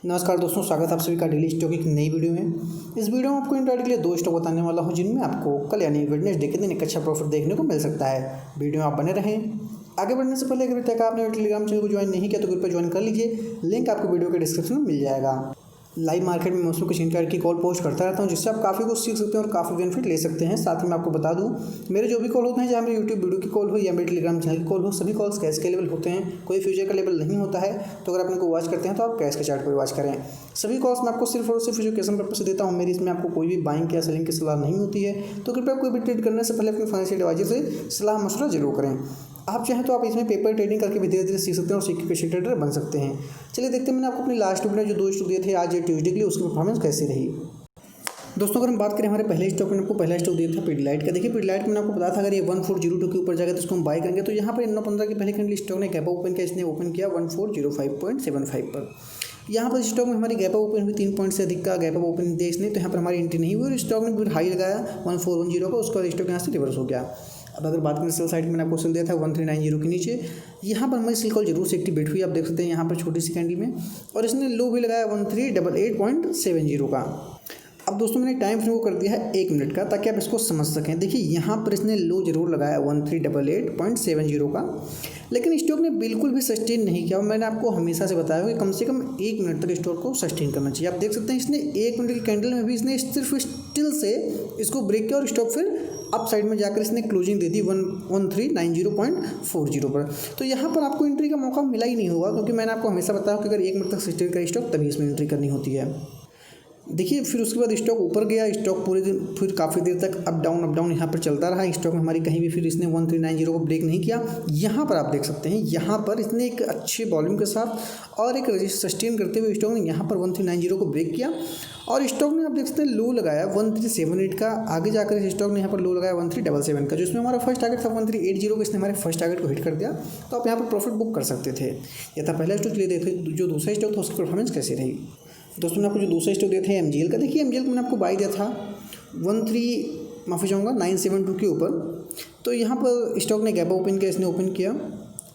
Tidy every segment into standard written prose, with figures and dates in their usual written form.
नमस्कार दोस्तों, स्वागत है आप सभी का डेली स्टॉक की नई वीडियो में। इस वीडियो में आपको इंट्राडे के लिए दो स्टॉक बताने वाला हूं जिनमें आपको कल यानी वेडनेसडे के दिन एक अच्छा प्रॉफिट देखने को मिल सकता है। वीडियो में आप बने रहें। आगे बढ़ने से पहले अगर तक आपने टेलीग्राम चैनल को ज्वाइन नहीं किया तो कृपया ज्वाइन कर लीजिए, लिंक आपको वीडियो के डिस्क्रिप्शन में मिल जाएगा। लाइव मार्केट में मैं उसमें कुछ इंट्राडे की कॉल पोस्ट करता रहता हूं जिससे आप काफ़ी कुछ सीख सकते हैं और काफ़ी बेनिफिट ले सकते हैं। साथ ही मैं आपको बता दूं, मेरे जो भी कॉल होते हैं, चाहे मेरे यूट्यूब वीडियो की कॉल हो या मेरे टेलीग्राम चैनल की कॉल हो, सभी कॉल्स कैश के लेवल होते हैं, कोई फ्यूचर का लेवल नहीं होता है। तो अगर आप इनको वॉच करते हैं तो आप कैश के चार्ट पर वॉच करें। सभी कॉल्स मैं आपको सिर्फ और सिर्फ एजुकेशन पर्पस से देता हूँ। मेरी इसमें आपको कोई भी बाइंग या सेलिंग की सलाह नहीं होती है। तो कृपया कोई भी ट्रेड करने से पहले अपने फाइनेंशियल एडवाइजर से सलाह मशवरा जरूर करें। आप चाहें तो आप इसमें पेपर ट्रेडिंग करके भी धीरे धीरे सीख सकते हैं और सीख के पेशेंट ट्रेडर बन सकते हैं। चलिए देखते हैं मैंने आपको अपनी लास्ट वीडियो में जो दो स्टॉक दिए थे आज ट्यूसडे के लिए, उसकी परफॉर्मेंस कैसी रही। दोस्तों अगर हम बात करें हमारे पहले स्टॉक में, आपको पहला स्टॉक दिया था पिडलाइट का। देखिए पिडलाइट में मैंने आपको बताया था अगर ये 1402 के ऊपर जाएगा तो इसको हम बाय करेंगे। तो यहाँ पर 9:15 की पहले कैंडल स्टॉक ने गैप ओपन किया, इसने ओपन किया 1405.75 पर। यहाँ पर स्टॉक में हमारी गैप ओपन हुई 3 पॉइंट से अधिक का गैप ओपन दिया इसने, तो यहाँ पर हमारी एंट्री नहीं हुई और स्टॉक ने फिर हाई लगाया 1410 का, उसके बाद स्टॉक यहाँ से रिवर्स हो गया। अब अगर बात करें सेल साइड में, मैंने आपको सेल दिया था 1390 के नीचे। यहाँ पर हमारी सेल कॉल जरूर से एक्टिवेट हुई, आप देख सकते हैं यहाँ पर छोटी सी कैंडल में, और इसने लो भी लगाया 1388.70 का। अब दोस्तों मैंने टाइम फ्रेम को कर दिया है 1 मिनट का ताकि आप इसको समझ सकें। देखिए यहाँ पर इसने लो जरूर लगाया 1388.70 का, लेकिन स्टॉक ने बिल्कुल भी सस्टेन नहीं किया। मैंने आपको हमेशा से बताया कि कम से कम 1 मिनट तक स्टॉक को सस्टेन करना चाहिए। आप देख सकते हैं इसने 1 मिनट की कैंडल में भी इसने सिर्फ स्टिल से इसको ब्रेक किया और स्टॉक फिर अप साइड में जाकर इसने क्लोजिंग दे दी 1390.40 पर। तो यहाँ पर आपको एंट्री का मौका मिला ही नहीं होगा, क्योंकि मैंने आपको हमेशा बताया कि अगर 1 मिनट तक सस्टेन करे स्टॉक तभी इसमें एंट्री करनी होती है। देखिए फिर उसके बाद स्टॉक ऊपर गया, स्टॉक पूरे दिन फिर काफ़ी देर तक अप डाउन यहाँ पर चलता रहा। स्टॉक में हमारी कहीं भी फिर इसने 1390 को ब्रेक नहीं किया। यहाँ पर आप देख सकते हैं यहाँ पर इसने एक अच्छे वॉल्यूम के साथ और एक सस्टेन करते हुए स्टॉक ने यहाँ पर 1390 को ब्रेक किया और स्टॉक ने आप देख सकते हैं लो लगाया 1378 का। आगे जाकर इस स्टॉक ने यहाँ पर लो लगाया 1377 का, जिसमें हमारा फर्स्ट टारगेट था 1380 को, इसने हमारे फर्स्ट टारगेट को हिट कर दिया। तो आप यहाँ पर प्रॉफिट बुक कर सकते थे। यह था पहला स्टॉक। चलिए देखते जो दूसरा स्टॉक था उसकी परफॉर्मेंस कैसी रही। दोस्तों मैंने आपको जो दूसरा स्टॉक दिया था एमजीएल का। देखिए एमजीएल को मैंने आपको बाई दिया था 972 के ऊपर। तो यहाँ पर स्टॉक ने गैप ओपन किया, इसने ओपन किया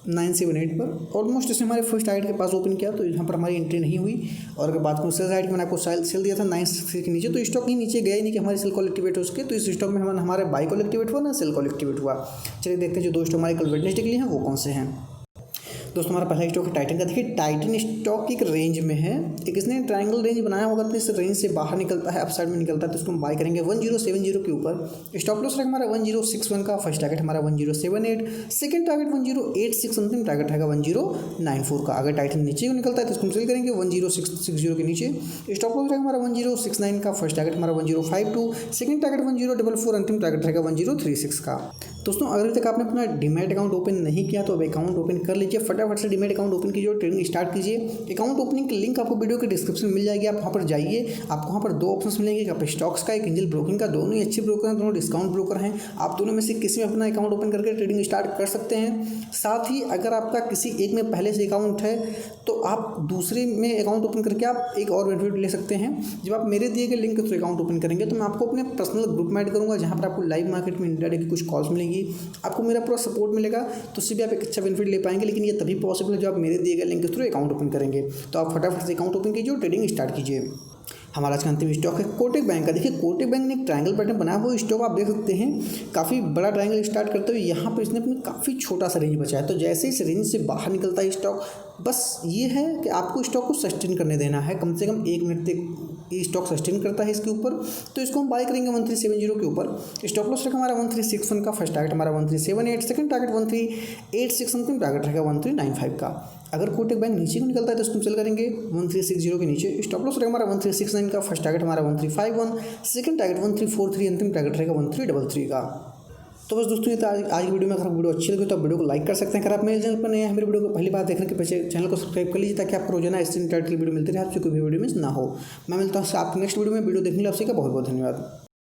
978 पर, ऑलमोस्ट इसने हमारे फर्स्ट टारगेट के पास ओपन किया, तो यहाँ पर हमारी एंट्री नहीं हुई। और अगर बात करूँ सेल साइड में, मैंने आपको सेल दिया था 960 के नीचे, तो स्टॉक ही नीचे गया ही नहीं कि हमारी सेल कॉल एक्टिवेट हो उसके। तो इस स्टॉक में हमारे बाई कॉल एक्टिवेट हुआ ना सेल कॉल एक्टिवेट हुआ। चलिए देखते हैं जो दो स्टॉक हमारे कल वेडनेसडे के लिए हैं वो कौन से हैं। दोस्तों हमारा पहला स्टॉक है टाइटन का। देखिए टाइटन स्टॉक एक रेंज में है, एक इसने ट्रायंगल रेंज बनाया होगा, तो इस रेंज से बाहर निकलता है, अपसाइड में निकलता है, तो इसको हम बाय करेंगे 1070 के ऊपर। स्टॉप लॉस रहेगा हमारा 1061 का, फर्स्ट टारगेट हमारा 1078, सेकंड टारगेट 1086, अंतिम टारगेट रहेगा 1094 का। अगर टाइटन नीचे को निकलता है तो इसको हम सेल करेंगे 1060 के नीचे। स्टॉप लॉस रहेगा हमारा 1069 का, फर्स्ट टारगेट हमारा 1052, सेकंड टारगेट 1044, अंतिम टारगेट रहेगा 1036 का। दोस्तों अगर अभी तक आपने अपना डीमैट अकाउंट ओपन नहीं किया तो अब अकाउंट ओपन कर लीजिए, फटाफट से डीमैट अकाउंट ओपन कीजिए और ट्रेडिंग स्टार्ट कीजिए। अकाउंट ओपनिंग की लिंक आपको वीडियो के डिस्क्रिप्शन में मिल जाएगी, आप वहाँ पर जाइए। आपको वहाँ पर दो ऑप्शंस मिलेंगे, एक UPSTOX का, एक एंजल ब्रोकिंग का। दोनों ही अच्छे ब्रोकर हैं, दोनों डिस्काउंट ब्रोकर हैं। आप दोनों में से किसी में अपना अकाउंट ओपन करके ट्रेडिंग स्टार्ट कर सकते हैं। साथ ही अगर आपका किसी एक में पहले से अकाउंट है तो आप दूसरे में अकाउंट ओपन करके आप एक और बेनिफिट ले सकते हैं। जब आप मेरे दिए गए लिंक के थ्रू अकाउंट ओपन करेंगे तो मैं आपको अपने पर्सनल ग्रुप में ऐड करूँगा, जहाँ पर आपको लाइव मार्केट में इंट्राडे की कुछ कॉल्स मिलेंगी, आपको मेरा पूरा सपोर्ट मिलेगा, तो उससे भी आप एक अच्छा बेनिफिट ले पाएंगे। लेकिन ये तभी पॉसिबल है जब आप मेरे दिए गए लिंक के थ्रू अकाउंट ओपन करेंगे। तो आप फटाफट से अकाउंट ओपन कीजिए और ट्रेडिंग स्टार्ट कीजिए। हमारा आज का अंतिम स्टॉक है कोटक बैंक का। देखिए कोटक बैंक ने एक ट्रायंगल पैटर्न बनाया हुआ स्टॉक आप देख सकते हैं, काफ़ी बड़ा ट्रायंगल स्टार्ट करते हुए यहाँ पर इसने अपनी काफ़ी छोटा सा रेंज बचाया। तो जैसे इस रेंज से बाहर निकलता है स्टॉक, बस ये है कि आपको स्टॉक को सस्टेन करने देना है, कम से कम 1 मिनट तक ये स्टॉक सस्टेन करता है इसके ऊपर, तो इसको हम बाय करेंगे 1370 के ऊपर। स्टॉप लॉस रहेगा हमारा 1361 का, फर्स्ट टारगेट हमारा 1378, सेकंड टारगेट 1386, अंतिम टारगेट रहेगा 1395 का। अगर कोटक बैंक नीचे को निकलता है तो इसको सेल करेंगे 1360 के नीचे। स्टॉप लॉस रहेगा हमारा 1369 का, फर्स्ट टारगेट हमारा 1351, सेकंड टारगेट 1343, अंतिम टारगेट रहेगा 1333 का। तो बस दोस्तों ये तो आज की वीडियो में, अगर वीडियो अच्छी लगी तो आप वीडियो को लाइक कर सकते हैं। अगर आप मेरे चैनल पर नए हैं, मेरे वीडियो को पहली बार देखने के पीछे चैनल को सब्सक्राइब कर लीजिए, ताकि आपको रोजाना इस टाइप की वीडियो मिलती रहे, आपसे कोई भी वीडियो मिस ना हो। मैं मिलता हूँ आपको नेक्स्ट वीडियो में। वीडियो देखने के लिए आपसे का बहुत बहुत धन्यवाद।